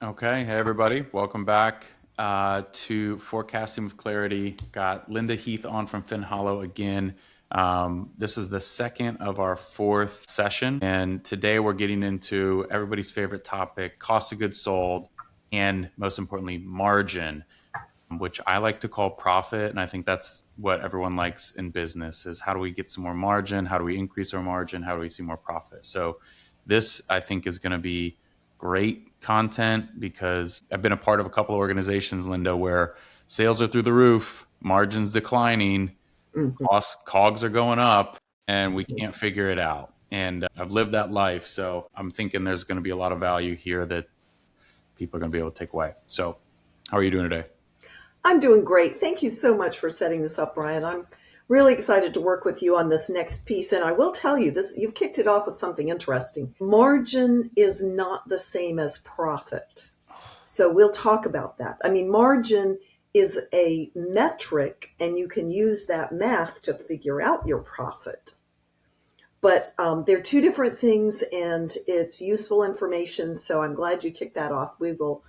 Okay, hey everybody, welcome back to Forecasting with Clarity. Got Linda Heath on from FinHolo again. This is the second of our fourth session, and today we're getting into everybody's favorite topic, cost of goods sold, and most importantly, margin, which I like to call profit. And I think that's what everyone likes in business is how do we get some more margin? How do we increase our margin? How do we see more profit? So this, I think, is going to be great content because I've been a part of a couple of organizations, Linda, where sales are through the roof, margins declining, COGS are going up, and we can't figure it out. And I've lived that life. So I'm thinking there's going to be a lot of value here that people are going to be able to take away. So how are you doing today? I'm doing great. Thank you so much for setting this up, Bryan. I'm really excited to work with you on this next piece. And I will tell you this, you've kicked it off with something interesting. Margin is not the same as profit. So we'll talk about that. I mean, margin is a metric and you can use that math to figure out your profit. But they're two different things and it's useful information. So I'm glad you kicked that off. We will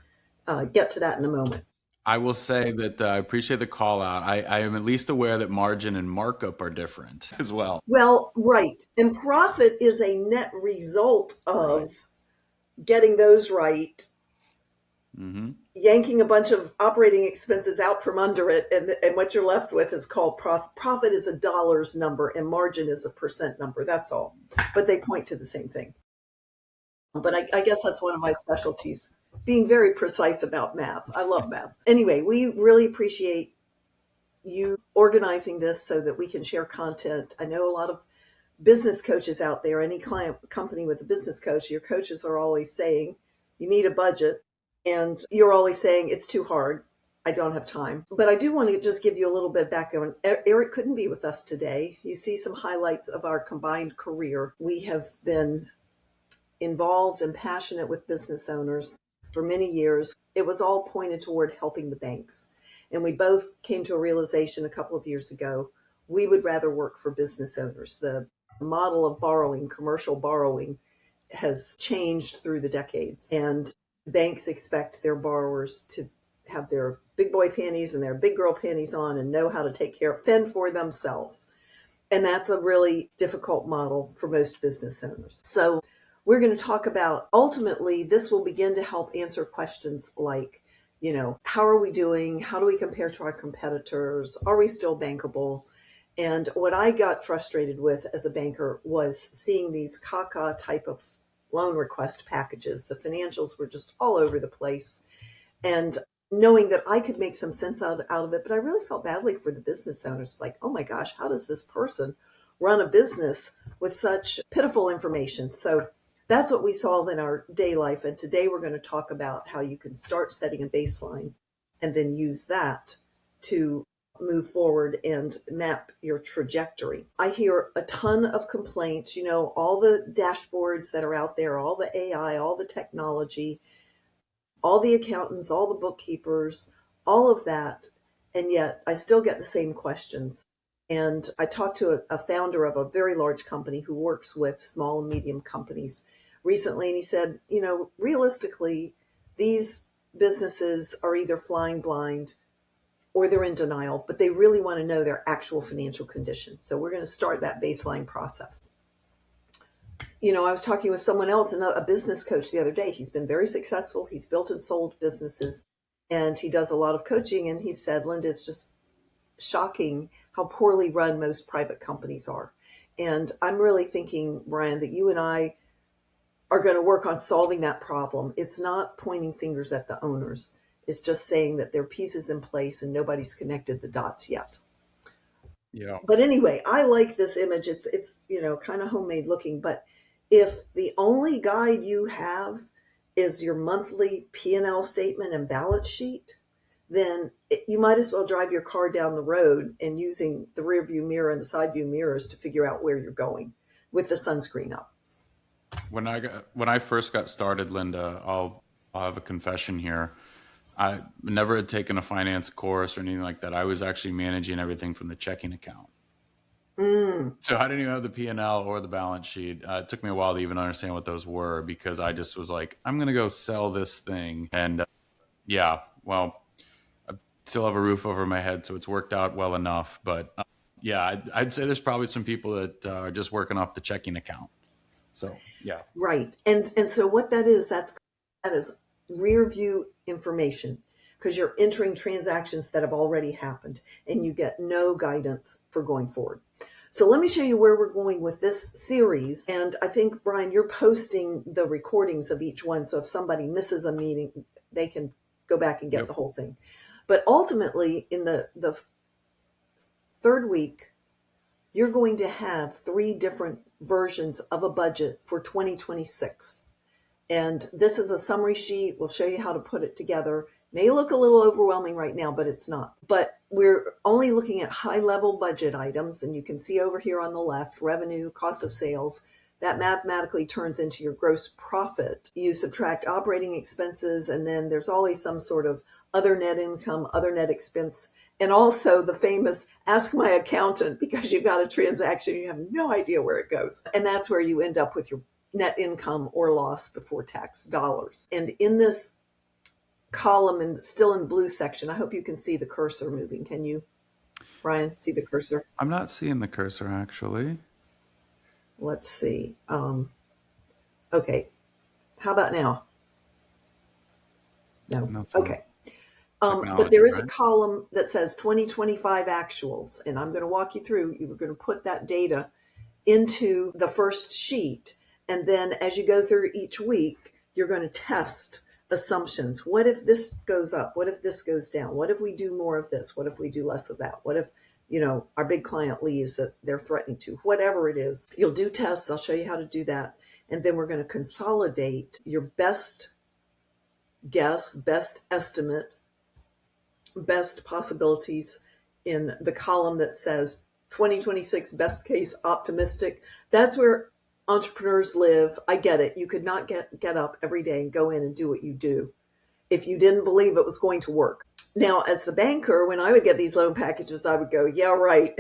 get to that in a moment. I will say that I appreciate the call out. I am at least aware that margin and markup are different as well. Well, right. And profit is a net result of Right. getting those right, Mm-hmm. yanking a bunch of operating expenses out from under it. And what you're left with is called profit. Profit is a dollars number and margin is a percent number. That's all. But they point to the same thing. But I guess that's one of my specialties, being very precise about math. I love math. Anyway, we really appreciate you organizing this so that we can share content. I know a lot of business coaches out there, any client company with a business coach, your coaches are always saying you need a budget and you're always saying it's too hard. I don't have time. But I do want to just give you a little bit of background. Eric couldn't be with us today. You see some highlights of our combined career. We have been involved and passionate with business owners for many years. It was all pointed toward helping the banks. And we both came to a realization a couple of years ago, we would rather work for business owners. The model of borrowing, commercial borrowing, has changed through the decades. And banks expect their borrowers to have their big boy panties and their big girl panties on and know how to fend for themselves. And that's a really difficult model for most business owners. So we're going to talk about, ultimately, this will begin to help answer questions like, how are we doing? How do we compare to our competitors? Are we still bankable? And what I got frustrated with as a banker was seeing these caca type of loan request packages. The financials were just all over the place. And knowing that I could make some sense out of it, but I really felt badly for the business owners. Like, oh my gosh, how does this person run a business with such pitiful information? So that's what we solve in our day life. And today we're going to talk about how you can start setting a baseline and then use that to move forward and map your trajectory. I hear a ton of complaints, all the dashboards that are out there, all the AI, all the technology, all the accountants, all the bookkeepers, all of that. And yet I still get the same questions. And I talked to a founder of a very large company who works with small and medium companies recently. And he said, realistically, these businesses are either flying blind or they're in denial, but they really want to know their actual financial condition. So we're going to start that baseline process. I was talking with someone else, a business coach the other day. He's been very successful. He's built and sold businesses and he does a lot of coaching. And he said, Linda, it's just shocking how poorly run most private companies are. And I'm really thinking, Bryan, that you and I are going to work on solving that problem. It's not pointing fingers at the owners. It's just saying that there are pieces in place and nobody's connected the dots yet. Yeah. But anyway, I like this image. It's kind of homemade looking, but if the only guide you have is your monthly P&L statement and balance sheet, then you might as well drive your car down the road and using the rear view mirror and the side view mirrors to figure out where you're going with the sunscreen up. When I first got started, Linda, I'll have a confession here. I never had taken a finance course or anything like that. I was actually managing everything from the checking account. Mm, So I didn't even have the P&L or the balance sheet. It took me a while to even understand what those were because I just was like, I'm going to go sell this thing. And yeah, well, I still have a roof over my head, so it's worked out well enough. But yeah, I'd say there's probably some people that are just working off the checking account. So yeah. right. And so what that is rear view information because you're entering transactions that have already happened and you get no guidance for going forward. So let me show you where we're going with this series. And I think, Bryan, you're posting the recordings of each one. So if somebody misses a meeting, they can go back and get Yep. the whole thing. But ultimately, in the third week, you're going to have three different versions of a budget for 2026. And this is a summary sheet. We'll show you how to put it together. May look a little overwhelming right now, but it's not. But we're only looking at high level budget items. And you can see over here on the left, revenue, cost of sales. That mathematically turns into your gross profit. You subtract operating expenses, and then there's always some sort of other net income, other net expense, and also the famous ask my accountant because you got a transaction, you have no idea where it goes. And that's where you end up with your net income or loss before tax dollars. And in this column, and still in the blue section, I hope you can see the cursor moving. Can you, Bryan, see the cursor? I'm not seeing the cursor actually. Let's see. Okay. How about now? No. Nothing. Okay. But Technology, there is a right? column that says 2025 actuals, and I'm going to walk you through. You're going to put that data into the first sheet. And then as you go through each week, you're going to test assumptions. What if this goes up? What if this goes down? What if we do more of this? What if we do less of that? What if, our big client leaves as they're threatening to? Whatever it is, you'll do tests. I'll show you how to do that. And then we're going to consolidate your best guess, best estimate, best possibilities in the column that says 2026 best case optimistic. That's where entrepreneurs live. I get it. You could not get up every day and go in and do what you do if you didn't believe it was going to work. Now, as the banker, when I would get these loan packages, I would go, yeah, right.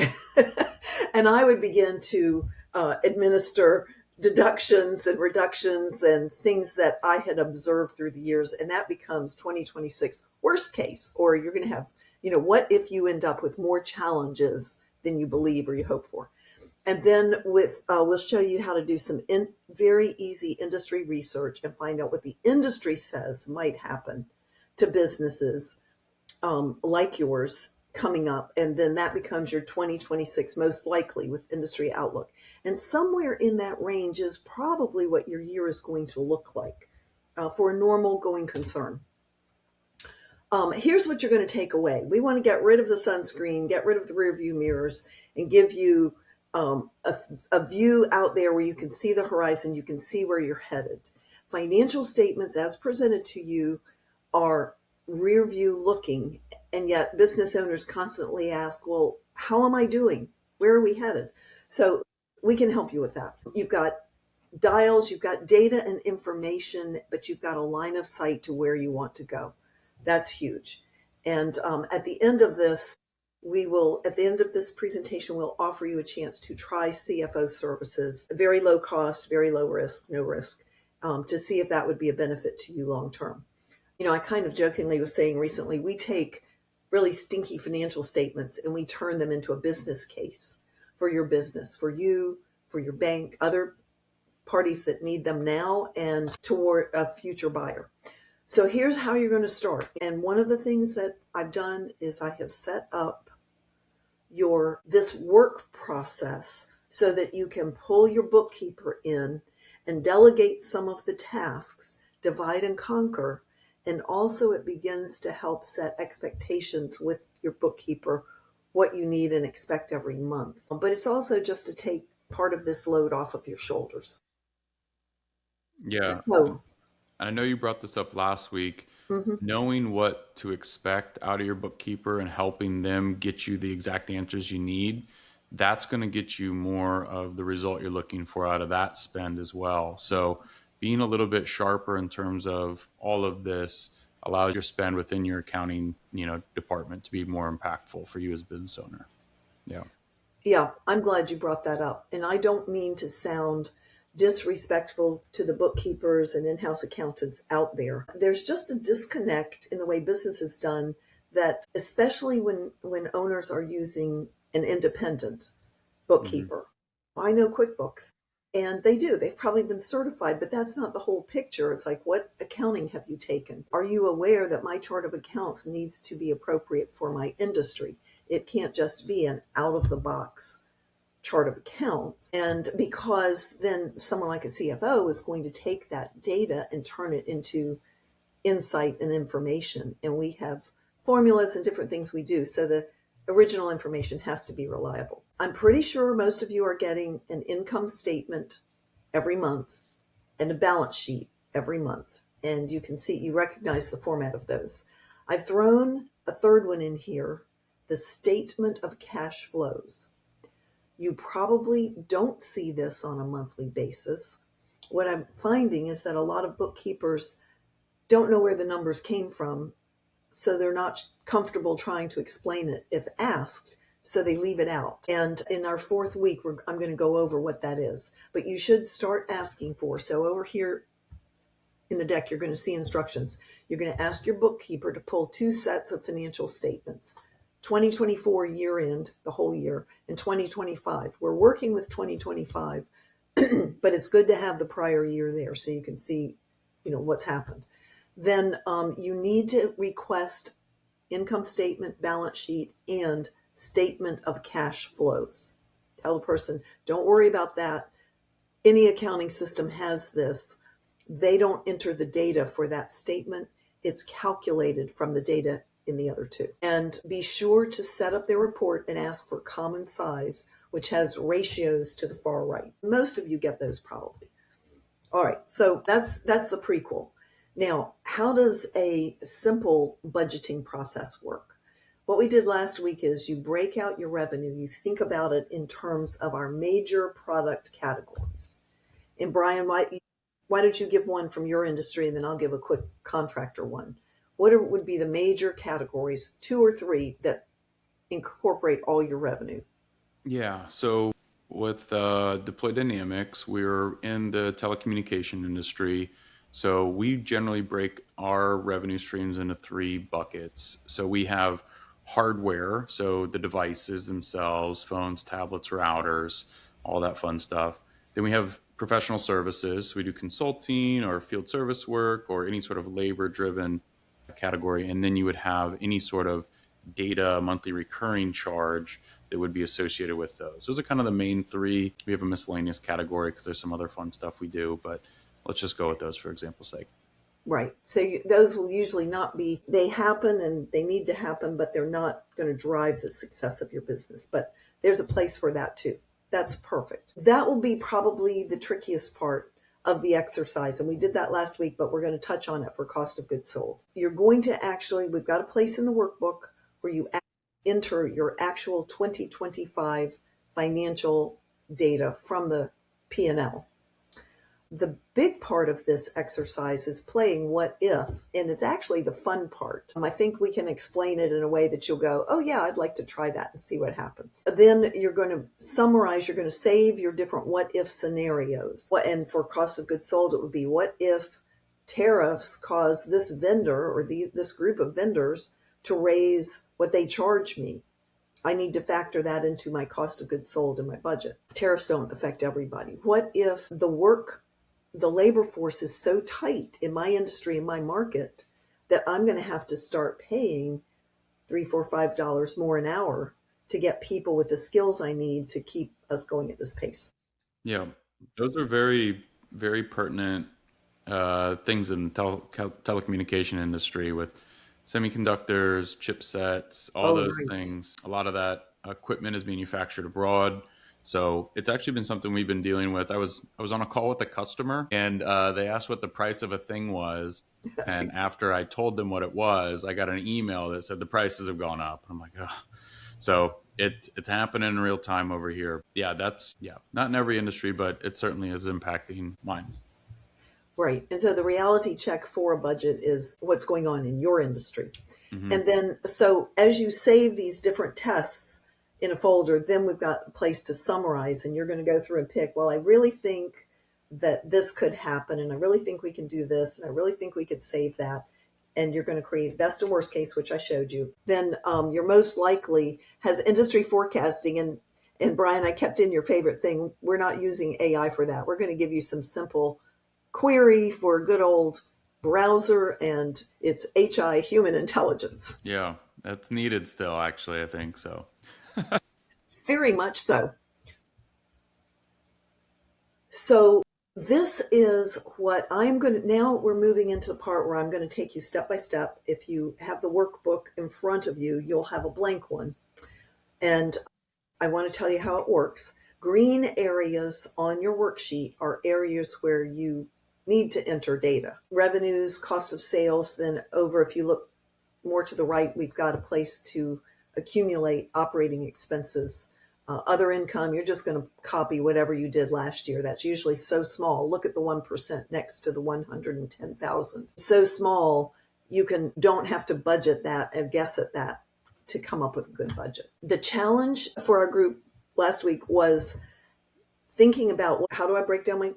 And I would begin to administer deductions and reductions and things that I had observed through the years. And that becomes 2026 worst case, or you're going to have, what if you end up with more challenges than you believe or you hope for? And then we'll show you how to do some very easy industry research and find out what the industry says might happen to businesses like yours coming up. And then that becomes your 2026 most likely with industry outlook. And somewhere in that range is probably what your year is going to look like for a normal going concern. Here's what you're going to take away. We want to get rid of the sunscreen, get rid of the rear view mirrors, and give you a view out there where you can see the horizon, you can see where you're headed. Financial statements as presented to you are rear view looking, and yet business owners constantly ask, well, how am I doing? Where are we headed? So we can help you with that. You've got dials, you've got data and information, but you've got a line of sight to where you want to go. That's huge. And at the end of this, at the end of this presentation, we'll offer you a chance to try CFO services, very low cost, very low risk, no risk, to see if that would be a benefit to you long term. I kind of jokingly was saying recently, we take really stinky financial statements and we turn them into a business case for your business, for you, for your bank, other parties that need them now, and toward a future buyer. So here's how you're going to start. And one of the things that I've done is I have set up this work process so that you can pull your bookkeeper in and delegate some of the tasks, divide and conquer. And also it begins to help set expectations with your bookkeeper, what you need and expect every month. But it's also just to take part of this load off of your shoulders. Yeah. So, I know you brought this up last week. mhm. Knowing what to expect out of your bookkeeper and helping them get you the exact answers you need, that's going to get you more of the result you're looking for out of that spend as well. So being a little bit sharper in terms of all of this allows your spend within your accounting, department to be more impactful for you as a business owner. Yeah. Yeah, I'm glad you brought that up. And I don't mean to sound disrespectful to the bookkeepers and in-house accountants out there. There's just a disconnect in the way business is done that especially when owners are using an independent Hmm. bookkeeper. I know QuickBooks and they do. They've probably been certified, but that's not the whole picture. It's like, what accounting have you taken? Are you aware that my chart of accounts needs to be appropriate for my industry? It can't just be an out of the box chart of accounts. And because then someone like a CFO is going to take that data and turn it into insight and information. And we have formulas and different things we do. So the original information has to be reliable. I'm pretty sure most of you are getting an income statement every month and a balance sheet every month. And you can see, you recognize the format of those. I've thrown a third one in here, the statement of cash flows. You probably don't see this on a monthly basis. What I'm finding is that a lot of bookkeepers don't know where the numbers came from, so they're not comfortable trying to explain it if asked, so they leave it out. And in our fourth week, I'm going to go over what that is. But you should start asking for. So over here in the deck, you're going to see instructions. You're going to ask your bookkeeper to pull two sets of financial statements. 2024 year end, the whole year, and 2025. We're working with 2025, but it's good to have the prior year there so you can see, what's happened. Then you need to request income statement, balance sheet, and statement of cash flows. Tell the person, don't worry about that. Any accounting system has this. They don't enter the data for that statement. It's calculated from the data in the other two. And be sure to set up their report and ask for common size, which has ratios to the far right. Most of you get those probably. All right, so that's the prequel. Now, how does a simple budgeting process work? What we did last week is you break out your revenue, you think about it in terms of our major product categories. And Bryan, why don't you give one from your industry and then I'll give a quick contractor one. Would be the major categories, two or three, that incorporate all your revenue? Yeah. So with Deployed Dynamics, we're in the telecommunication industry. So we generally break our revenue streams into three buckets. So we have hardware, so the devices themselves, phones, tablets, routers, all that fun stuff. Then we have professional services. We do consulting or field service work or any sort of labor driven category. And then you would have any sort of data monthly recurring charge that would be associated with those. Those are kind of the main three. We have a miscellaneous category because there's some other fun stuff we do, but let's just go with those for example's sake. Right. So those will usually not be, they happen and they need to happen, but they're not going to drive the success of your business. But there's a place for that too. That's perfect. That will be probably the trickiest part of the exercise. And we did that last week, but we're going to touch on it for cost of goods sold. You're going to actually, we've got a place in the workbook where you enter your actual 2025 financial data from the P&L. The big part of this exercise is playing what if, and it's actually the fun part. I think we can explain it in a way that you'll go, oh yeah, I'd like to try that and see what happens. Then you're going to summarize, you're going to save your different what if scenarios. And for cost of goods sold, it would be what if tariffs cause this vendor or this group of vendors to raise what they charge me. I need to factor that into my cost of goods sold in my budget. Tariffs don't affect everybody. What if the labor force is so tight in my industry, in my market, that I'm going to have to start paying $3, $4, $5 more an hour to get people with the skills I need to keep us going at this pace. Yeah, those are very, very pertinent things in telecommunication industry with semiconductors, chipsets, all Oh, those right. things. A lot of that equipment is manufactured abroad. So it's actually been something we've been dealing with. I was on a call with a customer and they asked what the price of a thing was. And after I told them what it was, I got an email that said the prices have gone up. I'm like, oh. So it's happening in real time over here. Yeah, not in every industry, but it certainly is impacting mine. Right. And so the reality check for a budget is what's going on in your industry. Hmm. And then, so as you save these different tests, in a folder. Then we've got a place to summarize, and you're going to go through and pick, well, I really think that this could happen, and I really think we can do this, and I really think we could save that. And you're going to create best and worst case, which I showed you. Then your most likely has industry forecasting. And Bryan, I kept in your favorite thing. We're not using AI for that. We're going to give you some simple query for good old browser, and it's HI, human intelligence. Yeah, that's needed still, actually, I think so. Very much so. So this is what I'm going to, now we're moving into the part where I'm going to take you step by step. If you have the workbook in front of you, you'll have a blank one. And I want to tell you how it works. Green areas on your worksheet are areas where you need to enter data. Revenues, cost of sales, then over, if you look more to the right, we've got a place to accumulate operating expenses. Other income, you're just going to copy whatever you did last year. That's usually so small. Look at the 1% next to the 110,000. So small, don't have to budget that and guess at that to come up with a good budget. The challenge for our group last week was thinking about, how do I break down my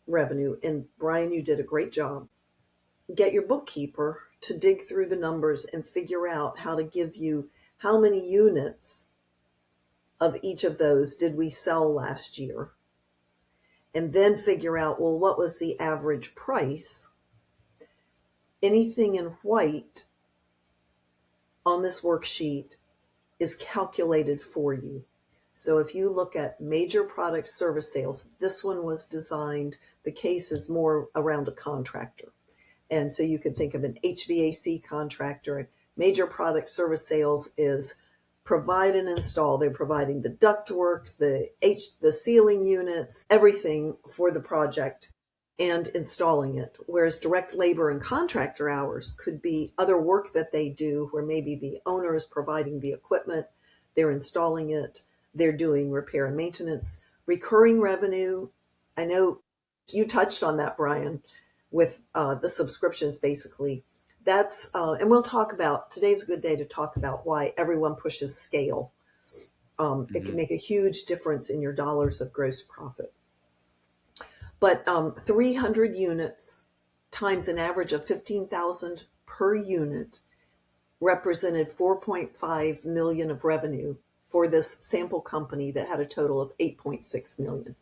revenue? And Bryan, you did a great job. Get your bookkeeper to dig through the numbers and figure out how to give you how many units of each of those did we sell last year, and then figure out, well, what was the average price? Anything in white on this worksheet is calculated for you. So if you look at major product service sales, this one was designed, the case is more around a contractor. And so you could think of an HVAC contractor. Major product service sales is provide and install. They're providing the ductwork, the ceiling units, everything for the project and installing it. Whereas direct labor and contractor hours could be other work that they do, where maybe the owner is providing the equipment, they're installing it, they're doing repair and maintenance. Recurring revenue, I know you touched on that, Bryan, with the subscriptions, basically. That's and we'll talk about, today's a good day to talk about why everyone pushes scale. It can make a huge difference in your dollars of gross profit. But 300 units times an average of 15,000 per unit represented 4.5 million of revenue for this sample company that had a total of 8.6 million.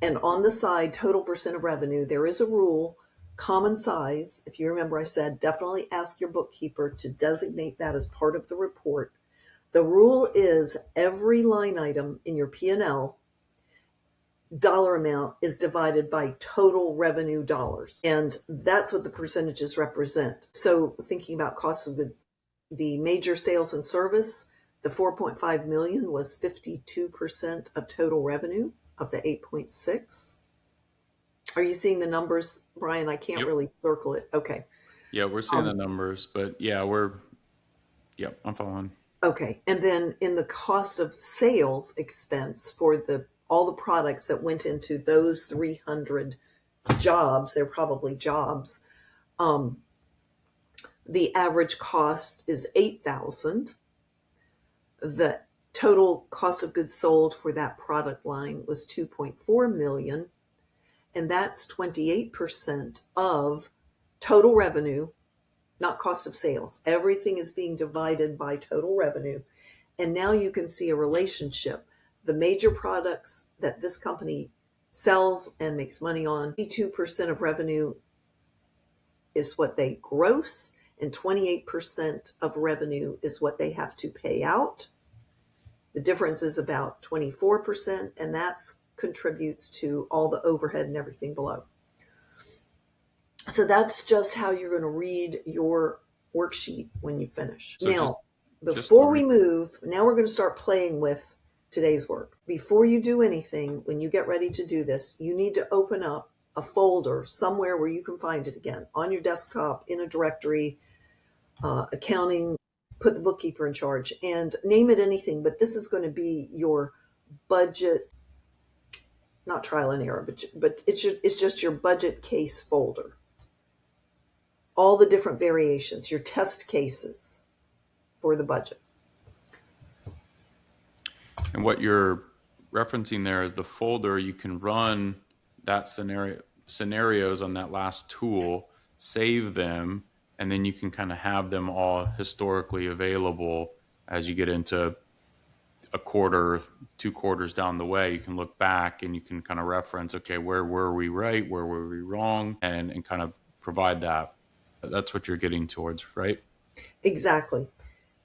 And on the side, total percent of revenue, there is a rule. Common size, if you remember, I said definitely ask your bookkeeper to designate that as part of the report. The rule is every line item in your P&L dollar amount is divided by total revenue dollars. And that's what the percentages represent. So thinking about cost of goods, the major sales and service, the 4.5 million was 52% of total revenue of the 8.6. Are you seeing the numbers, Bryan? I can't Yep. really circle it. Okay. Yeah, we're seeing the numbers, but yeah, yep, I'm following. Okay. And then in the cost of sales expense for all the products that went into those 300 jobs, they're probably jobs, the average cost is 8,000. The total cost of goods sold for that product line was 2.4 million. And that's 28% of total revenue, not cost of sales. Everything is being divided by total revenue. And now you can see a relationship. The major products that this company sells and makes money on, 82% of revenue is what they gross, and 28% of revenue is what they have to pay out. The difference is about 24%, and that's contributes to all the overhead and everything below. So that's just how you're going to read your worksheet when you finish. So now, before we move, now we're going to start playing with today's work. Before you do anything, when you get ready to do this, you need to open up a folder somewhere where you can find it again, on your desktop, in a directory, accounting, put the bookkeeper in charge, and name it anything. But this is going to be your budget, not trial and error, but it's just your budget case folder. All the different variations, your test cases for the budget. And what you're referencing there is the folder. You can run that scenarios on that last tool, save them, and then you can kind of have them all historically available as you get into a quarter, 2 quarters down the way. You can look back and you can kind of reference, okay, where were we right? Where were we wrong? And kind of provide that. That's what you're getting towards, right? Exactly.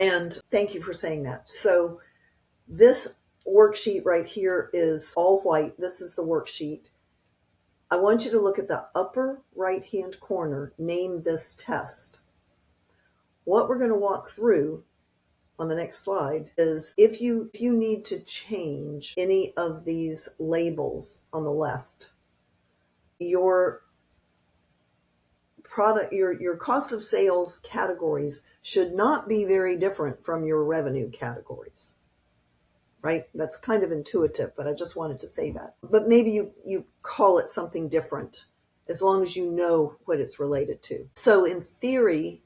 And thank you for saying that. So this worksheet right here is all white. This is the worksheet. I want you to look at the upper right-hand corner, name this test. What we're going to walk through on the next slide is if you need to change any of these labels on the left, your product, your cost of sales categories should not be very different from your revenue categories. Right? That's kind of intuitive, but I just wanted to say that. But maybe you call it something different as long as you know what it's related to. So in theory,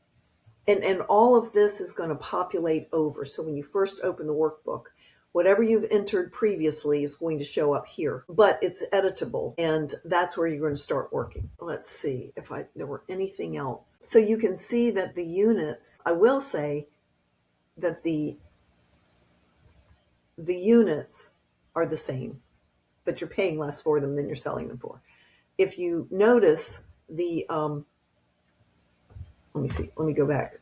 and all of this is going to populate over. So when you first open the workbook, whatever you've entered previously is going to show up here, but it's editable, and that's where you're going to start working. Let's see if there were anything else. So you can see that the units, I will say that the units are the same, but you're paying less for them than you're selling them for. If you notice the, let me go back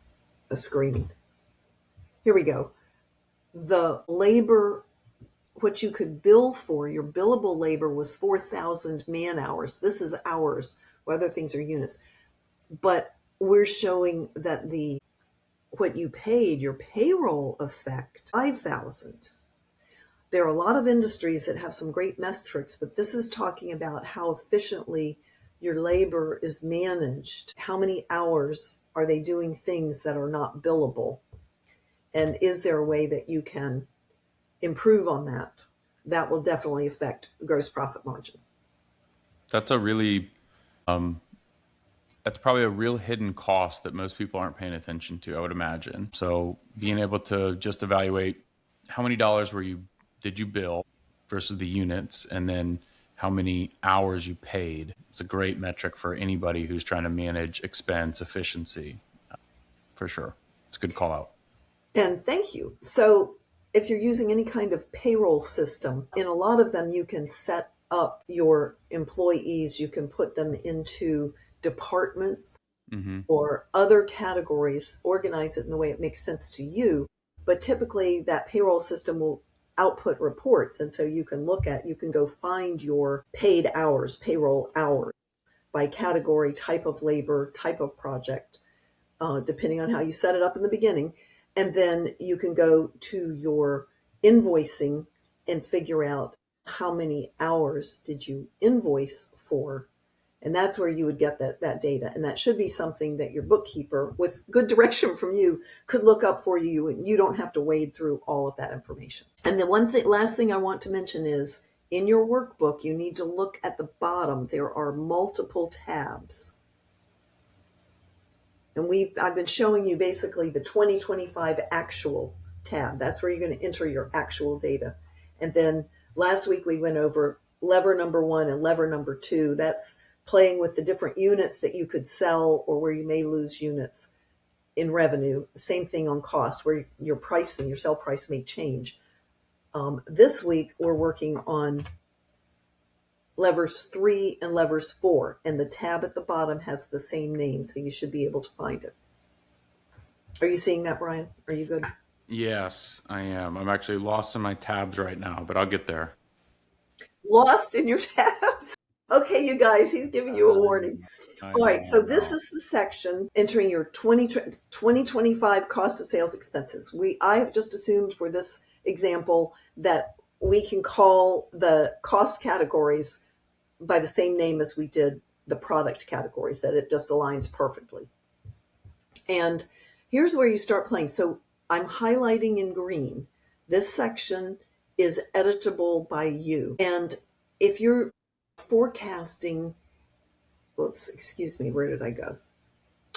a screen. Here we go. The labor, what you could bill for, your billable labor was 4,000 man hours. This is hours, well, other things are units. But we're showing that what you paid, your payroll effect, 5,000. There are a lot of industries that have some great metrics, but this is talking about how efficiently your labor is managed. How many hours are they doing things that are not billable? And is there a way that you can improve on that? That will definitely affect gross profit margin. That's that's probably a real hidden cost that most people aren't paying attention to, I would imagine. So being able to just evaluate how many dollars did you bill versus the units, and then how many hours you paid. It's a great metric for anybody who's trying to manage expense efficiency, for sure. It's a good call out. And thank you. So if you're using any kind of payroll system, in a lot of them, you can set up your employees, you can put them into departments or other categories, organize it in the way it makes sense to you. But typically that payroll system will output reports. And so you can go find your paid hours, payroll hours by category, type of labor, type of project, depending on how you set it up in the beginning. And then you can go to your invoicing and figure out how many hours did you invoice for. And that's where you would get that data. And that should be something that your bookkeeper, with good direction from you, could look up for you. And you don't have to wade through all of that information. And the last thing I want to mention is in your workbook, you need to look at the bottom. There are multiple tabs. And I've been showing you basically the 2025 actual tab. That's where you're going to enter your actual data. And then last week we went over lever number 1 and lever number 2. That's playing with the different units that you could sell or where you may lose units in revenue. Same thing on cost, where your pricing, your sell price may change. This week we're working on levers 3 and levers 4, and the tab at the bottom has the same name, so you should be able to find it. Are you seeing that, Bryan? Are you good? Yes, I am. I'm actually lost in my tabs right now, but I'll get there. Lost in your tabs? Okay, you guys, he's giving you a warning. All right, so this is the section entering your 2025 cost of sales expenses. I have just assumed for this example that we can call the cost categories by the same name as we did the product categories, that it just aligns perfectly. And here's where you start playing. So I'm highlighting in green. This section is editable by you. And if you're forecasting, excuse me, where did I go?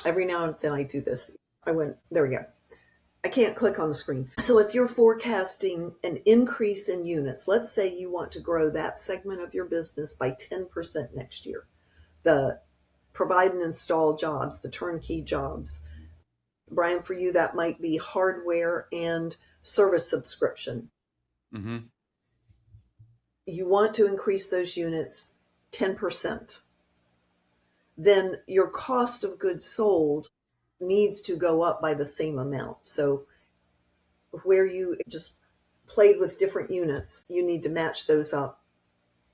Every now and then I do this. There we go. I can't click on the screen. So if you're forecasting an increase in units, let's say you want to grow that segment of your business by 10% next year, the provide and install jobs, the turnkey jobs. Bryan, for you, that might be hardware and service subscription. Mm-hmm. You want to increase those units 10%. Then your cost of goods sold needs to go up by the same amount. So where you just played with different units, you need to match those up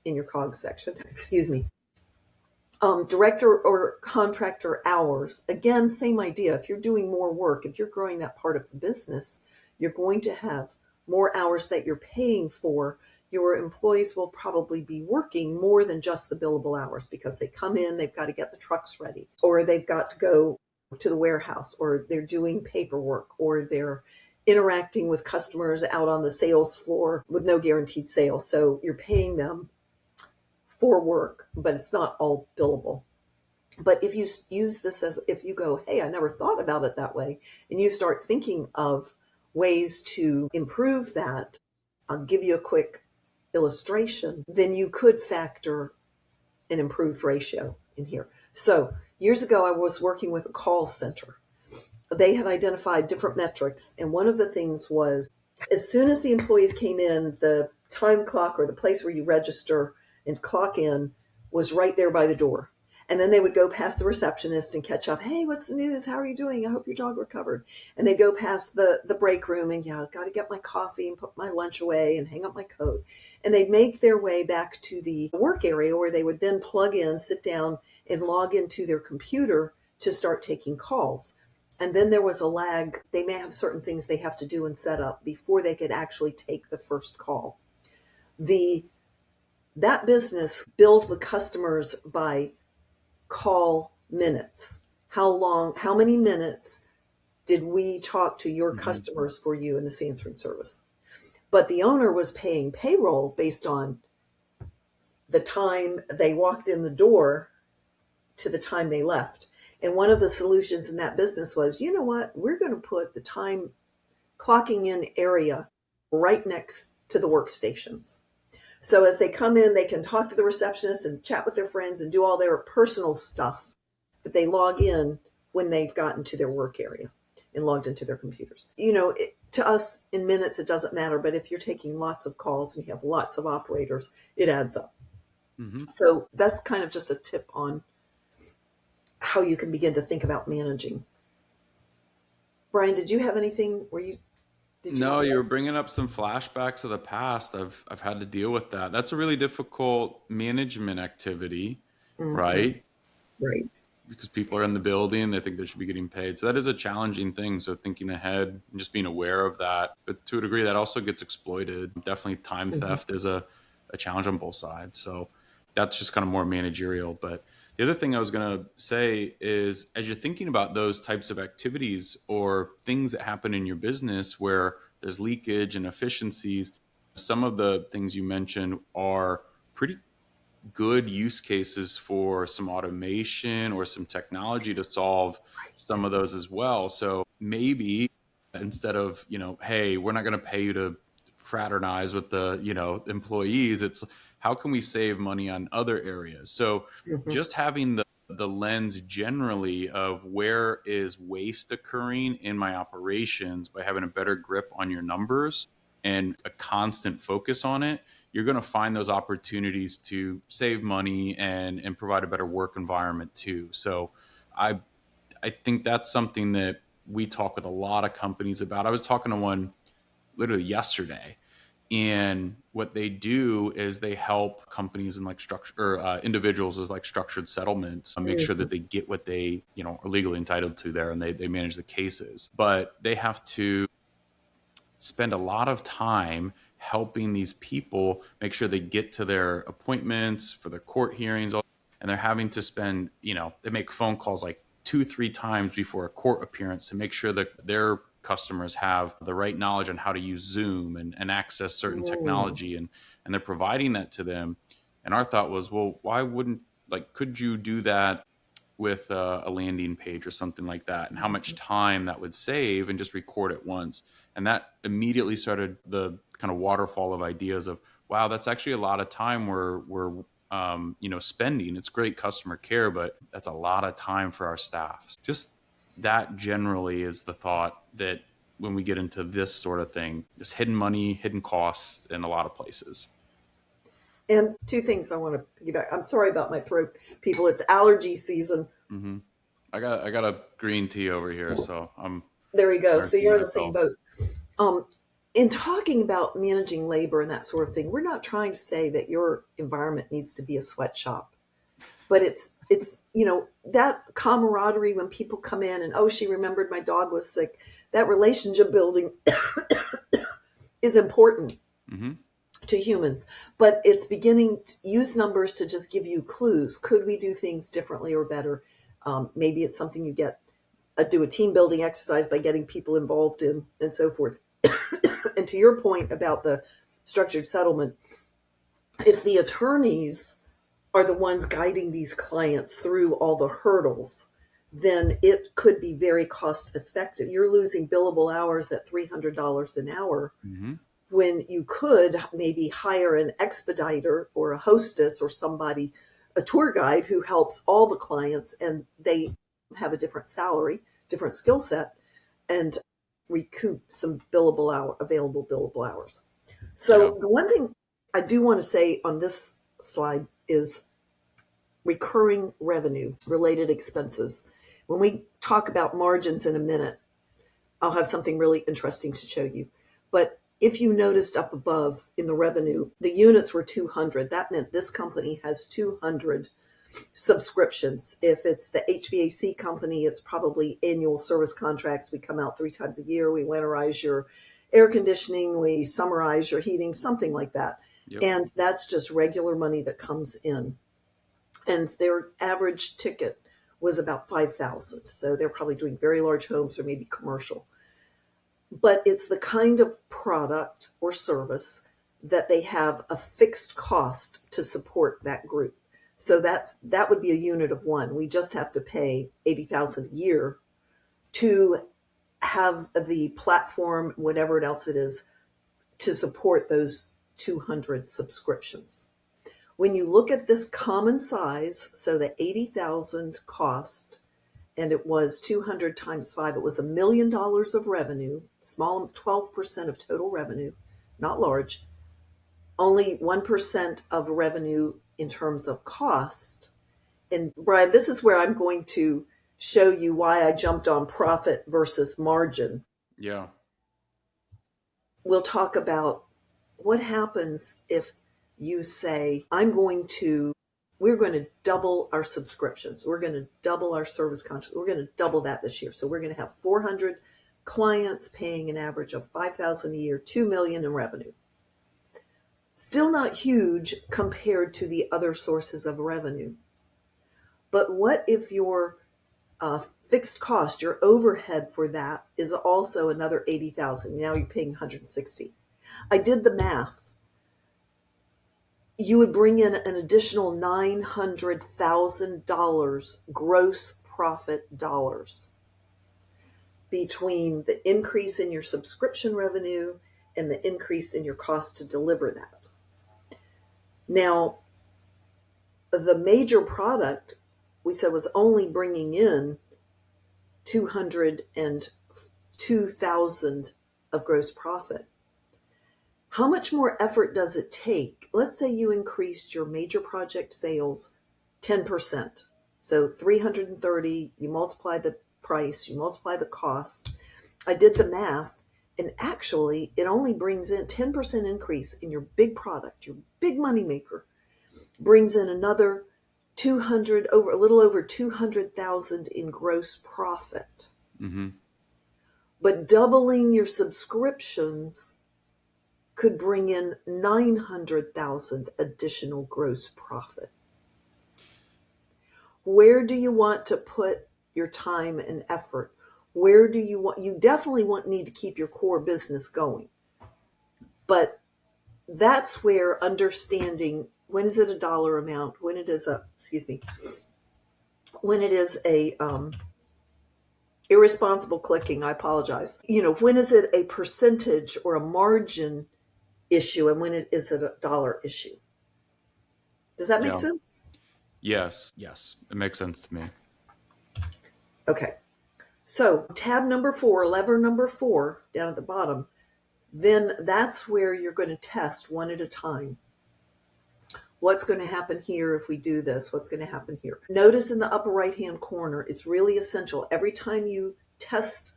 in your COGS section. Excuse me. Director or contractor hours, again, same idea. If you're doing more work, if you're growing that part of the business, you're going to have more hours that you're paying for. Your employees will probably be working more than just the billable hours because they come in, they've got to get the trucks ready, or they've got to go to the warehouse, or they're doing paperwork, or they're interacting with customers out on the sales floor with no guaranteed sales. So you're paying them for work, but it's not all billable. But if you use this as, if you go, hey, I never thought about it that way, and you start thinking of ways to improve that, I'll give you a quick illustration, then you could factor an improved ratio in here. So years ago, I was working with a call center. They had identified different metrics, and one of the things was as soon as the employees came in, the time clock or the place where you register and clock in was right there by the door. And then they would go past the receptionist and catch up. Hey, what's the news? How are you doing? I hope your dog recovered. And they'd go past the break room and, yeah, I've got to get my coffee and put my lunch away and hang up my coat. And they'd make their way back to the work area where they would then plug in, sit down, and log into their computer to start taking calls. And then there was a lag. They may have certain things they have to do and set up before they could actually take the first call. That business billed the customers by call minutes. How many minutes did we talk to your customers for you in this answering service? But the owner was paying payroll based on the time they walked in the door to the time they left. And one of the solutions in that business was, you know what, we're going to put the time clocking in area right next to the workstations. So as they come in, they can talk to the receptionist and chat with their friends and do all their personal stuff. But they log in when they've gotten to their work area and logged into their computers. To us in minutes, it doesn't matter. But if you're taking lots of calls and you have lots of operators, it adds up. Mm-hmm. So that's kind of just a tip on how you can begin to think about managing. Bryan, did you have anything where you... No, you were bringing up some flashbacks of the past. I've had to deal with that. That's a really difficult management activity, right? Right. Because people are in the building, they think they should be getting paid. So that is a challenging thing. So thinking ahead and just being aware of that. But to a degree, that also gets exploited. Definitely time theft is a challenge on both sides. So that's just kind of more managerial. But the other thing I was going to say is, as you're thinking about those types of activities or things that happen in your business where there's leakage and efficiencies, some of the things you mentioned are pretty good use cases for some automation or some technology to solve some of those as well. So maybe instead of, hey, we're not going to pay you to fraternize with the, employees, it's how can we save money on other areas? So just having the lens generally of where is waste occurring in my operations by having a better grip on your numbers and a constant focus on it, you're going to find those opportunities to save money and provide a better work environment too. So I think that's something that we talk with a lot of companies about. I was talking to one literally yesterday, and what they do is they help companies in individuals with structured settlements make sure that they get what they are legally entitled to there, and they manage the cases. But they have to spend a lot of time helping these people make sure they get to their appointments for their court hearings, and they're having to spend, they make phone calls like 2-3 times before a court appearance to make sure that their customers have the right knowledge on how to use Zoom and access certain technology, and they're providing that to them. And our thought was, well, why wouldn't, could you do that with a landing page or something like that, and how much time that would save and just record it once. And that immediately started the kind of waterfall of ideas of, wow, that's actually a lot of time we're spending. It's great customer care, but that's a lot of time for our staff. Just that generally is the thought that when we get into this sort of thing, just hidden money, hidden costs in a lot of places. And two things I want to piggyback. I'm sorry about my throat, people. It's allergy season. Mm-hmm. I got a green tea over here, so I'm There you go. So nursing you're in the same myself. boat. Um, in talking about managing labor and that sort of thing, we're not trying to say that your environment needs to be a sweatshop, but it's that camaraderie when people come in and, oh, she remembered my dog was sick. That relationship building is important Mm-hmm. to humans, but it's beginning to use numbers to just give you clues. Could we do things differently or better? Maybe it's something you get do a team building exercise by getting people involved in, and so forth. And to your point about the structured settlement, if the attorneys are the ones guiding these clients through all the hurdles, then it could be very cost effective. You're losing billable hours at $300 an hour Mm-hmm. when you could maybe hire an expediter or a hostess or somebody, a tour guide who helps all the clients, and they have a different salary, different skill set, and recoup some available billable hours. Yeah. So the one thing I do want to say on this slide is recurring revenue related expenses. When we talk about margins in a minute, I'll have something really interesting to show you. But if you noticed up above in the revenue, the units were 200. That meant this company has 200 subscriptions. If it's the HVAC company, it's probably annual service contracts. We come out 3 times a year. We winterize your air conditioning. We summerize your heating, something like that. Yep. And that's just regular money that comes in. And their average ticket was about 5,000. So they're probably doing very large homes or maybe commercial. But it's the kind of product or service that they have a fixed cost to support that group. So that would be a unit of one. We just have to pay 80,000 a year to have the platform, whatever else it is, to support those 200 subscriptions. When you look at this common size, so the 80,000 cost, and it was 200 times 5, it was $1 million of revenue, small, 12% of total revenue, not large, only 1% of revenue in terms of cost. And Bryan, this is where I'm going to show you why I jumped on profit versus margin. Yeah. We'll talk about what happens if you say, we're going to double our subscriptions. We're going to double our service contracts. We're going to double that this year. So we're going to have 400 clients paying an average of 5,000 a year, 2 million in revenue. Still not huge compared to the other sources of revenue. But what if your fixed cost, your overhead for that is also another 80,000? Now you're paying 160. I did the math. You would bring in an additional $900,000 gross profit dollars between the increase in your subscription revenue and the increase in your cost to deliver that. Now, the major product we said was only bringing in 202,000 of gross profit. How much more effort does it take? Let's say you increased your major project sales 10%. So 330, you multiply the price, you multiply the cost. I did the math, and actually it only brings in 10% increase in your big product, your big money maker, brings in another a little over 200,000 in gross profit. Mm-hmm. But doubling your subscriptions could bring in 900,000 additional gross profit. Where do you want to put your time and effort? Where do you definitely need to keep your core business going. But that's where understanding when is it a dollar amount, when it is when it is a irresponsible clicking, I apologize. When is it a percentage or a margin issue and when it is a dollar issue? Does that make Yeah. sense? Yes. Yes. It makes sense to me. Okay. So tab number 4, lever number 4 down at the bottom, then that's where you're going to test one at a time. What's going to happen here if we do this? What's going to happen here? Notice in the upper right-hand corner, it's really essential. Every time you test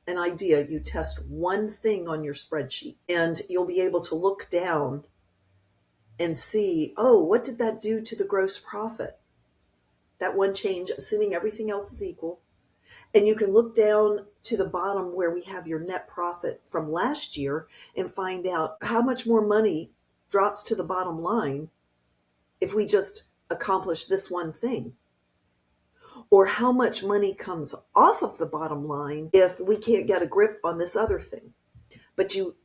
an idea, you test one thing on your spreadsheet, and you'll be able to look down and see, oh, what did that do to the gross profit? That one change, assuming everything else is equal. And you can look down to the bottom where we have your net profit from last year and find out how much more money drops to the bottom line if we just accomplish this one thing, or how much money comes off of the bottom line if we can't get a grip on this other thing. But you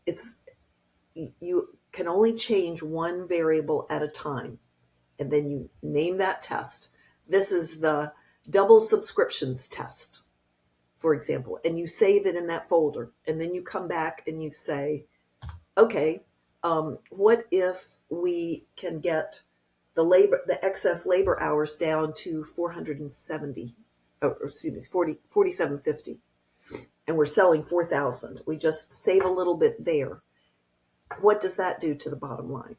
can only change one variable at a time, and then you name that test. This is the double subscriptions test, for example, and you save it in that folder, and then you come back and you say, okay, what if we can get the excess labor hours down to 470, or excuse me, 4750, and we're selling 4,000. We just save a little bit there. What does that do to the bottom line?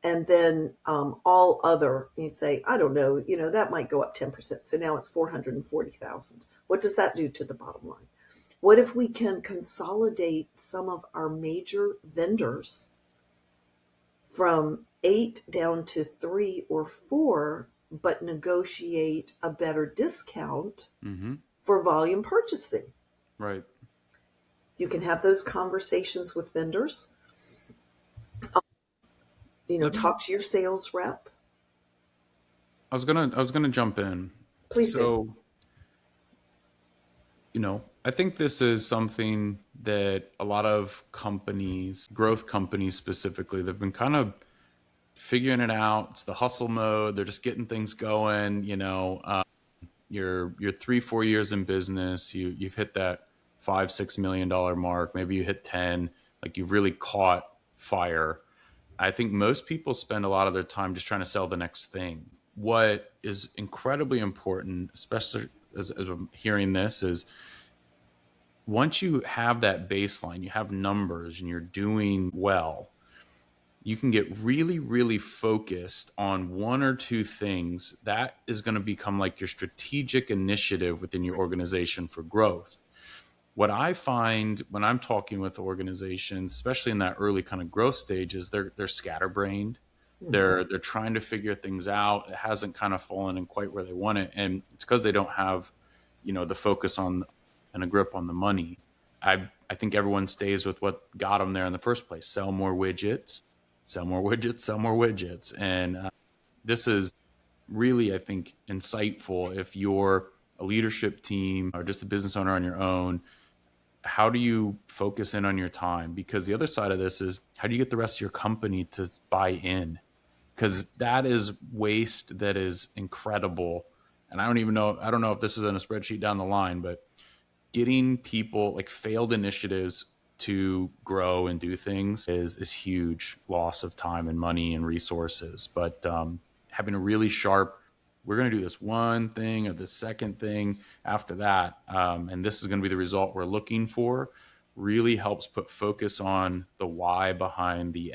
And then all other, you say, I don't know, that might go up 10%. So now it's 440,000. What does that do to the bottom line? What if we can consolidate some of our major vendors from 8 down to 3 or 4, but negotiate a better discount for volume purchasing? Right. You can have those conversations with vendors. Talk to your sales rep. I was gonna jump in. Please do. I think this is something that a lot of companies, growth companies specifically, they've been kind of figuring it out. It's the hustle mode. They're just getting things going. You're 3-4 years in business. You've hit that $5-6 million mark. Maybe you hit 10. Like you've really caught fire. I think most people spend a lot of their time just trying to sell the next thing. What is incredibly important, especially as I'm hearing this, is once you have that baseline, you have numbers and you're doing well, you can get really, really focused on one or two things. That is going to become like your strategic initiative within your organization for growth. What I find when I'm talking with organizations, especially in that early kind of growth stage, is they're scatterbrained. They're trying to figure things out. It hasn't kind of fallen in quite where they want it, and it's because they don't have, the focus on and a grip on the money. I think everyone stays with what got them there in the first place: sell more widgets, sell more widgets, sell more widgets. And this is really, I think, insightful if you're a leadership team or just a business owner on your own. How do you focus in on your time? Because the other side of this is, how do you get the rest of your company to buy in? Because that is waste that is incredible. And I don't know if this is in a spreadsheet down the line, but getting people, like failed initiatives, to grow and do things is huge loss of time and money and resources. But having a really sharp, we're going to do this one thing or the second thing after that, and this is going to be the result we're looking for, really helps put focus on the why behind the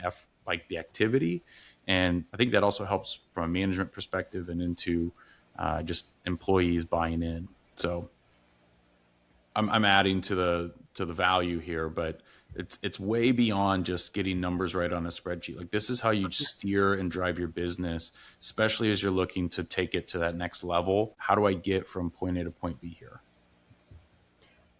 the activity. And I think that also helps from a management perspective and into just employees buying in. So I'm adding to the value here, but it's way beyond just getting numbers right on a spreadsheet. Like, this is how you steer and drive your business, especially as you're looking to take it to that next level. How do I get from point A to point B here?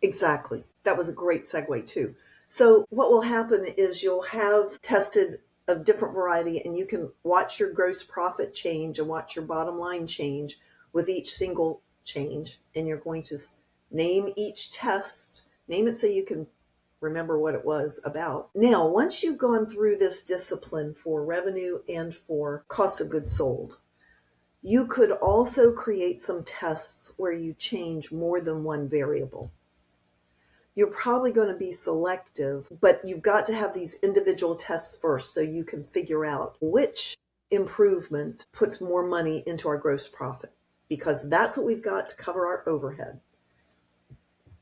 Exactly. That was a great segue too. So what will happen is you'll have tested a different variety, and you can watch your gross profit change and watch your bottom line change with each single change. And you're going to name each test, name it so you can remember what it was about. Now, once you've gone through this discipline for revenue and for cost of goods sold, You could also create some tests where you change more than one variable. You're probably going to be selective, but you've got to have these individual tests first so you can figure out which improvement puts more money into our gross profit, because that's what we've got to cover our overhead.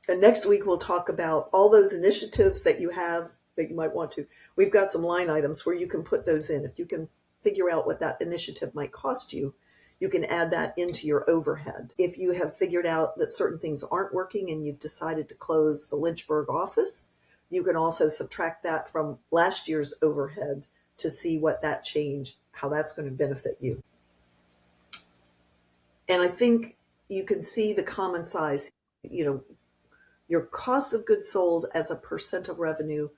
And next week, we'll talk about all those initiatives that you have that you might want to. We've got some line items where you can put those in. If you can figure out what that initiative might cost you, you can add that into your overhead. If you have figured out that certain things aren't working and you've decided to close the Lynchburg office, you can also subtract that from last year's overhead to see what that change, how that's going to benefit you. And I think you can see the common size, your cost of goods sold as a percent of revenue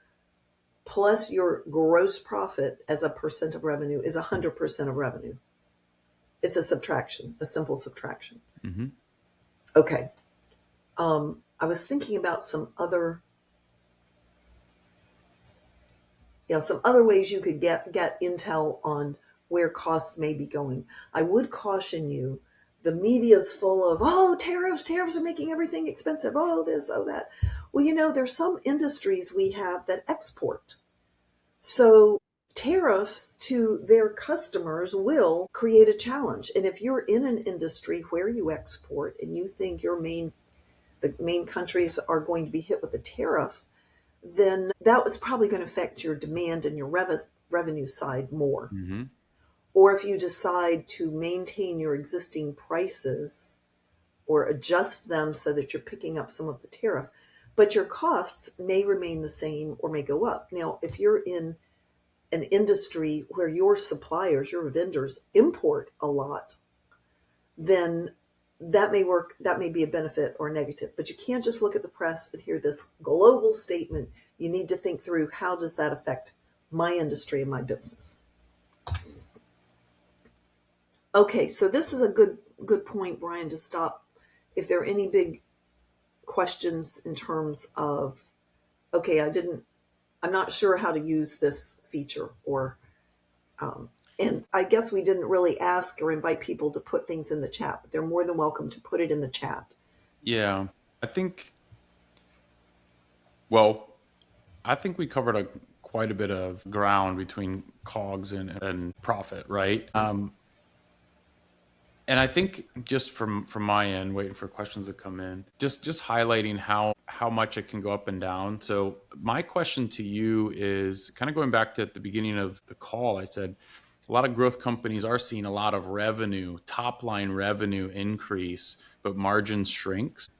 plus your gross profit as a percent of revenue is 100% of revenue. It's a subtraction, a simple subtraction. Mm-hmm. Okay. I was thinking about some other ways you could get intel on where costs may be going. I would caution you, the media's full of, tariffs are making everything expensive. Oh, this, oh, that. Well, there's some industries we have that export. So tariffs to their customers will create a challenge. And if you're in an industry where you export and you think the main countries are going to be hit with a tariff, then that was probably going to affect your demand and your revenue side more. Mm-hmm. Or if you decide to maintain your existing prices or adjust them so that you're picking up some of the tariff, but your costs may remain the same or may go up. Now, if you're in an industry where your suppliers, your vendors import a lot, then that may be a benefit or a negative. But you can't just look at the press and hear this global statement. You need to think through, how does that affect my industry and my business? Okay, so this is a good point, Bryan, to stop. If there are any big questions in terms of, okay, I'm not sure how to use this feature, or and I guess we didn't really ask or invite people to put things in the chat, but they're more than welcome to put it in the chat. Yeah, I think we covered quite a bit of ground between COGS and profit, right? And I think just from my end, waiting for questions to come in, just highlighting how much it can go up and down. So my question to you is kind of going back to at the beginning of the call. I said a lot of growth companies are seeing a lot of revenue, top line revenue increase, but margins shrinks.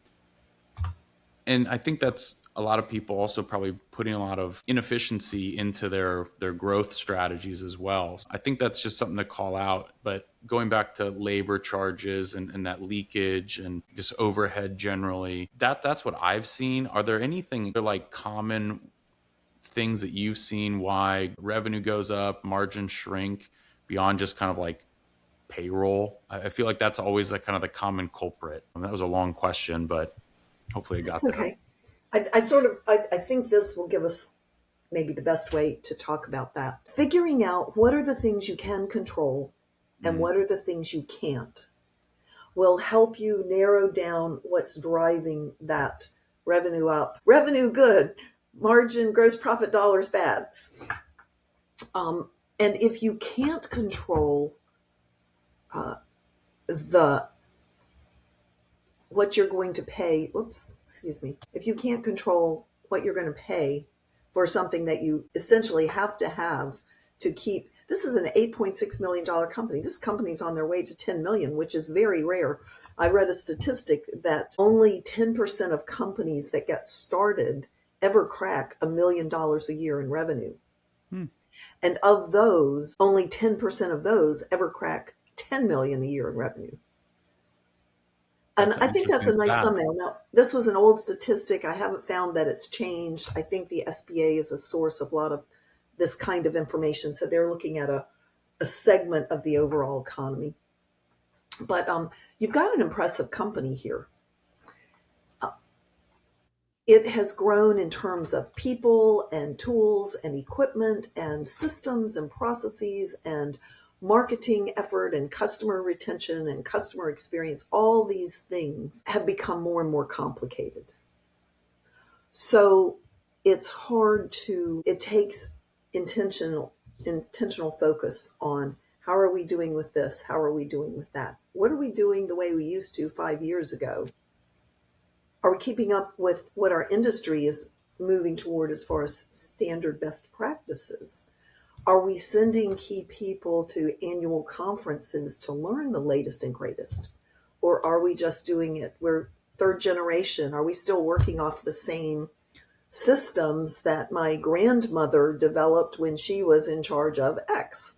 And I think that's a lot of people also probably putting a lot of inefficiency into their growth strategies as well. I think that's just something to call out. But going back to labor charges and that leakage and just overhead generally, that's what I've seen. Are there anything like common things that you've seen why revenue goes up, margins shrink beyond just kind of like payroll? I feel like that's always like kind of the common culprit. And that was a long question, but hopefully I got there. Okay. I think this will give us maybe the best way to talk about that. Figuring out what are the things you can control and what are the things you can't will help you narrow down what's driving that revenue up. Revenue good, margin, gross profit dollars bad. And if you can't control what you're going to pay, if you can't control what you're going to pay for something that you essentially have to keep, this is an $8.6 million company. This company's on their way to 10 million, which is very rare. I read a statistic that only 10% of companies that get started ever crack $1 million a year in revenue. And of those, only 10% of those ever crack 10 million a year in revenue. And I think that's a nice thumbnail. Now, this was an old statistic. I haven't found that it's changed. I think the SBA is a source of a lot of this kind of information. So they're looking at a segment of the overall economy. But you've got an impressive company here. It has grown in terms of people and tools and equipment and systems and processes and marketing effort and customer retention and customer experience, all these things have become more and more complicated. So it's hard to, it takes intentional focus on how are we doing with this? How are we doing with that? What are we doing the way we used to 5 years ago? Are we keeping up with what our industry is moving toward as far as standard best practices? Are we sending key people to annual conferences to learn the latest and greatest? Or are we just doing it? We're third generation. Are we still working off the same systems that my grandmother developed when she was in charge of X?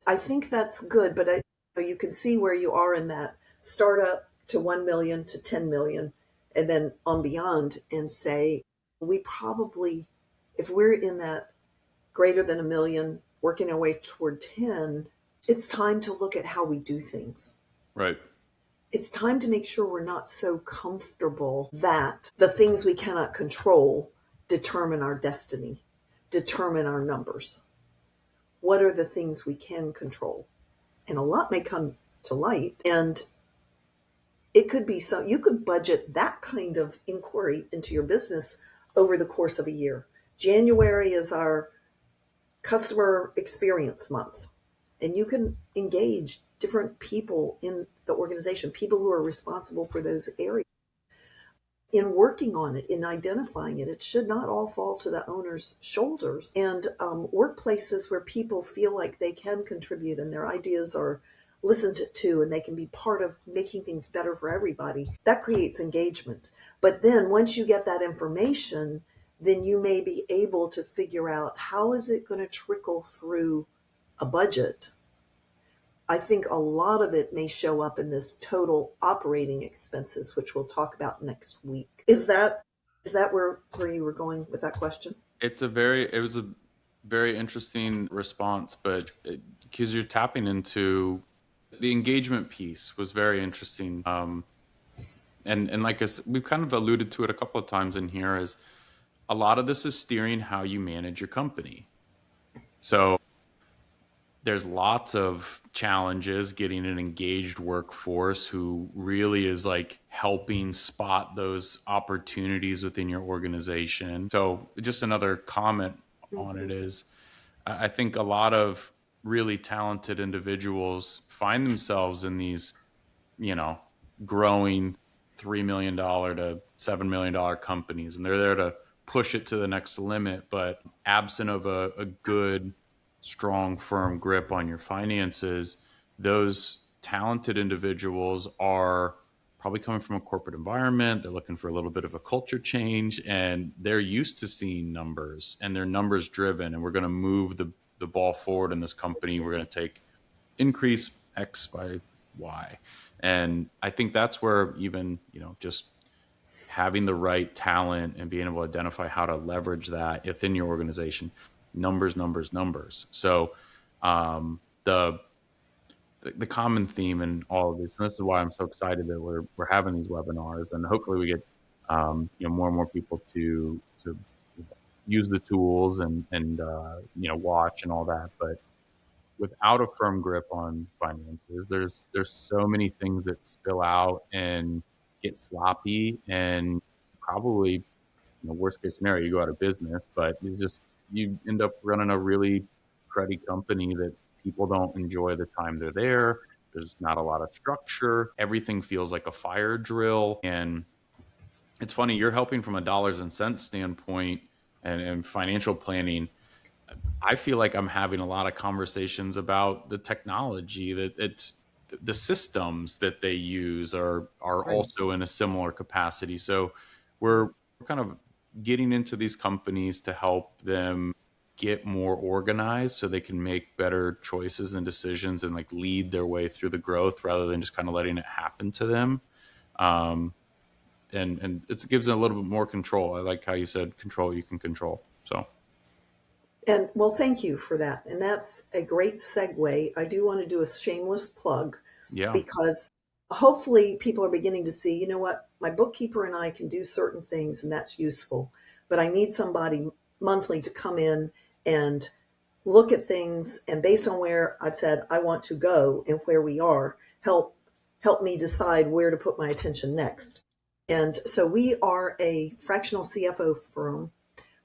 I think that's good, but you can see where you are in that startup to 1 million to 10 million and then on beyond, and say, we probably, if we're in that greater than 1 million, working our way toward 10, it's time to look at how we do things. Right. It's time to make sure we're not so comfortable that the things we cannot control determine our destiny, determine our numbers. What are the things we can control? And a lot may come to light, and it could be so you could budget that kind of inquiry into your business over the course of a year. January is our customer experience month, and you can engage different people in the organization, people who are responsible for those areas, in working on it, in identifying it. It should not all fall to the owner's shoulders. And workplaces where people feel like they can contribute and their ideas are listened to and they can be part of making things better for everybody, that creates engagement. But then once you get that information, then you may be able to figure out how is it going to trickle through a budget. I think a lot of it may show up in this total operating expenses, which we'll talk about next week. Is that where you were going with that question? It was a very interesting response, but because you're tapping into the engagement piece was very interesting. And like we've kind of alluded to it a couple of times in here, is a lot of this is steering how you manage your company. So there's lots of challenges getting an engaged workforce who really is like helping spot those opportunities within your organization. So just another comment on it is, I think a lot of really talented individuals find themselves in these, growing $3 million to $7 million companies, and they're there to push it to the next limit. But absent of a good, strong, firm grip on your finances, those talented individuals are probably coming from a corporate environment. They're looking for a little bit of a culture change, and they're used to seeing numbers, and they're numbers driven. And we're going to move the ball forward in this company. We're going to increase X by Y. And I think that's where even, just having the right talent and being able to identify how to leverage that within your organization, numbers. So the common theme in all of this, and this is why I'm so excited that we're having these webinars, and hopefully we get more and more people to use the tools and watch and all that. But without a firm grip on finances, there's so many things that spill out and get sloppy, and probably, worst case scenario, you go out of business. But you end up running a really cruddy company that people don't enjoy the time they're there. There's not a lot of structure. Everything feels like a fire drill. And it's funny, you're helping from a dollars and cents standpoint and financial planning. I feel like I'm having a lot of conversations about the technology, that it's the systems that they use are Right. also in a similar capacity. So we're kind of getting into these companies to help them get more organized so they can make better choices and decisions and lead their way through the growth rather than just kind of letting it happen to them. And it gives them a little bit more control. I like how you said control you can control. So. And well, thank you for that. And that's a great segue. I do want to do a shameless plug, Yeah. because hopefully people are beginning to see, you know what, my bookkeeper and I can do certain things and that's useful, but I need somebody monthly to come in and look at things, and based on where I've said I want to go and where we are, help me decide where to put my attention next. And so we are a fractional CFO firm.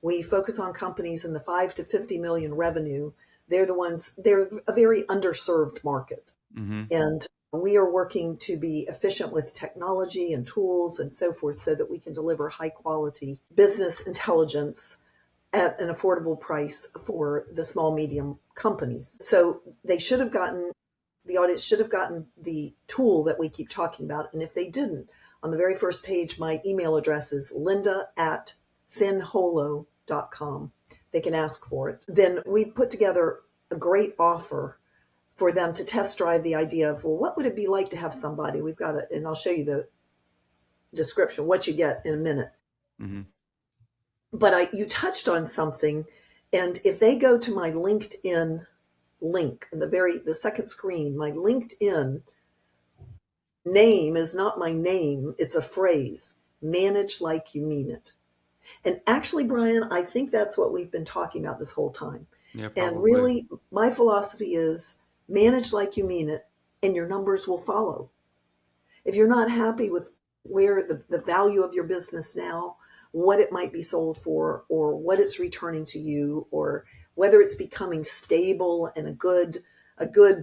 We focus on companies in the 5 to 50 million revenue. They're a very underserved market. Mm-hmm. And we are working to be efficient with technology and tools and so forth so that we can deliver high quality business intelligence at an affordable price for the small, medium companies. So the audience should have gotten the tool that we keep talking about. And if they didn't, on the very first page, my email address is linda@finholo.com. They can ask for it. Then we put together a great offer for them to test drive the idea of, well, what would it be like to have somebody? We've got it, and I'll show you the description, what you get in a minute. Mm-hmm. But you touched on something, and if they go to my LinkedIn link in the second screen, my LinkedIn name is not my name, it's a phrase, manage like you mean it. And actually, Bryan, I think that's what we've been talking about this whole time. Yeah, And probably. really, my philosophy is manage like you mean it, and your numbers will follow. If you're not happy with where the value of your business now, what it might be sold for, or what it's returning to you, or whether it's becoming stable and a good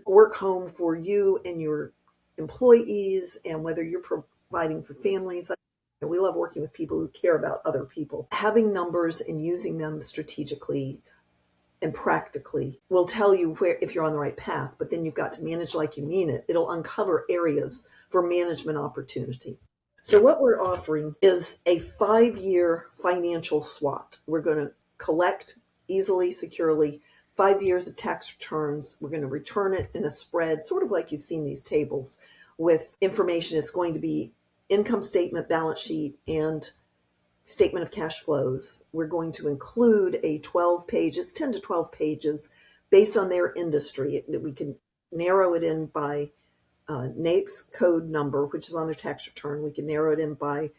work home for you and your employees, and whether you're providing for families. We love working with people who care about other people. Having numbers and using them strategically and practically will tell you where, if you're on the right path, but then you've got to manage like you mean it. It'll uncover areas for management opportunity. So Yeah. what we're offering is a 5-year financial SWOT. We're going to collect easily, securely 5 years of tax returns. We're going to return it in a spread, sort of like you've seen these tables, with information. It's going to be income statement, balance sheet, and statement of cash flows. We're going to include a 12-page, it's 10 to 12 pages based on their industry. We can narrow it in by NAICS code number, which is on their tax return. We can narrow it in by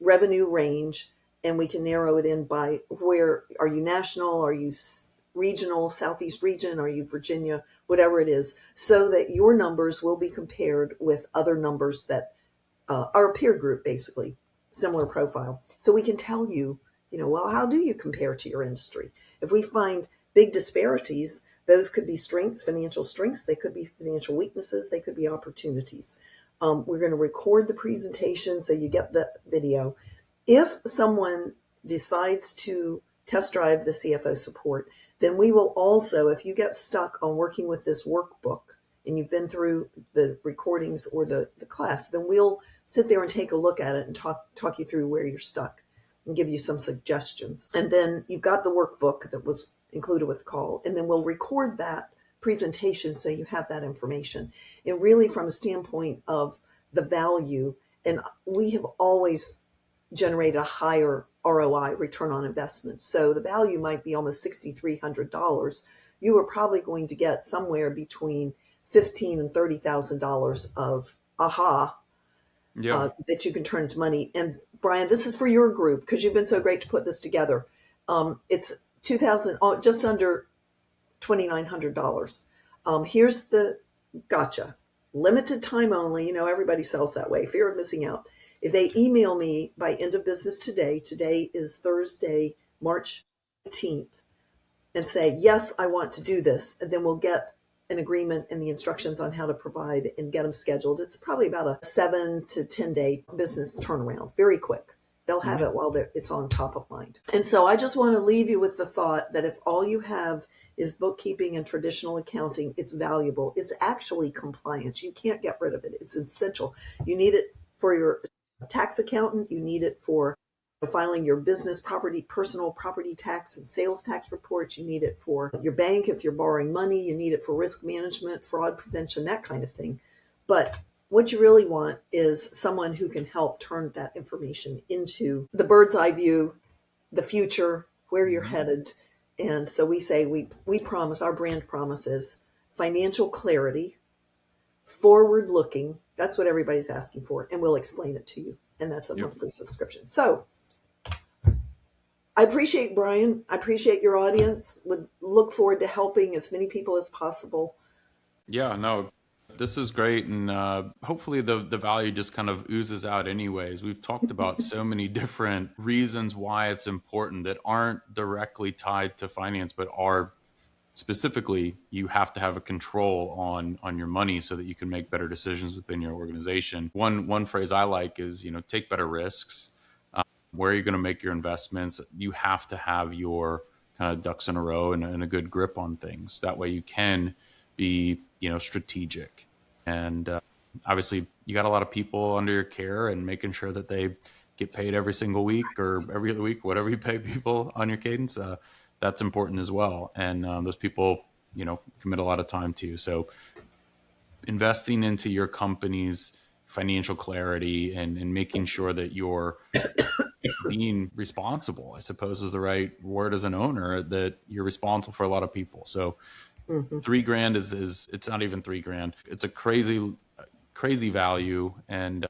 revenue range, and we can narrow it in by where are you national, are you regional, Southeast region, are you Virginia, whatever it is, so that your numbers will be compared with other numbers that are a peer group, basically, similar profile. So we can tell you, well, how do you compare to your industry? If we find big disparities, those could be strengths, financial strengths. They could be financial weaknesses. They could be opportunities. We're going to record the presentation so you get the video. If someone decides to test drive the CFO support, then we will also, if you get stuck on working with this workbook and you've been through the recordings or the class, then we'll sit there and take a look at it and talk you through where you're stuck and give you some suggestions. And then you've got the workbook that was included with the call, and then we'll record that presentation so you have that information. And really from a standpoint of the value, and we have always generated a higher ROI, return on investment. So the value might be almost $6,300. You are probably going to get somewhere between $15,000 and $30,000 of aha that you can turn into money. And Bryan, this is for your group because you've been so great to put this together. It's just under $2,900. Here's the gotcha. Limited time only. Everybody sells that way. Fear of missing out. If they email me by end of business today is Thursday, March 18th, and say, yes, I want to do this, and then we'll get an agreement and the instructions on how to provide and get them scheduled. It's probably about a 7 to 10 day business turnaround, very quick. They'll have it while it's on top of mind. And so I just want to leave you with the thought that if all you have is bookkeeping and traditional accounting, it's valuable. It's actually compliance. You can't get rid of it. It's essential. You need it for your tax accountant. You need it for filing your business personal property tax and sales tax reports. You need it for your bank if you're borrowing money. You need it for risk management, fraud prevention, that kind of thing. But what you really want is someone who can help turn that information into the bird's eye view, the future, where you're headed. And so we say, we promise, our brand promise is financial clarity, forward looking. That's what everybody's asking for. And we'll explain it to you. And that's a monthly subscription. So I appreciate Bryan. I appreciate your audience. Would look forward to helping as many people as possible. Yeah, no, this is great, and hopefully the value just kind of oozes out. Anyways, we've talked about so many different reasons why it's important that aren't directly tied to finance, but are specifically you have to have a control on your money so that you can make better decisions within your organization. One phrase I like is, take better risks. Where you're going to make your investments, you have to have your kind of ducks in a row and a good grip on things. That way you can be, strategic. And obviously you got a lot of people under your care, and making sure that they get paid every single week or every other week, whatever you pay people on your cadence, that's important as well. And those people, commit a lot of time too. So investing into your company's financial clarity and making sure that you're being responsible, I suppose is the right word as an owner, that you're responsible for a lot of people. So Hmm. $3,000 is it's not even $3,000. It's a crazy value. And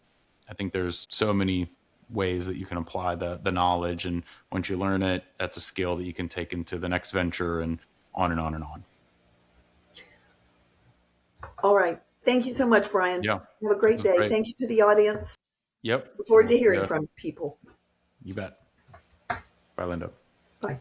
I think there's so many ways that you can apply the knowledge. And once you learn it, that's a skill that you can take into the next venture, and on and on and on. All right. Thank you so much, Bryan. Yeah, Have a this great is day. great. Thank you to the audience. Yep. Look I'm forward to looking hearing to, from people. you bet. Bye, Linda. Bye.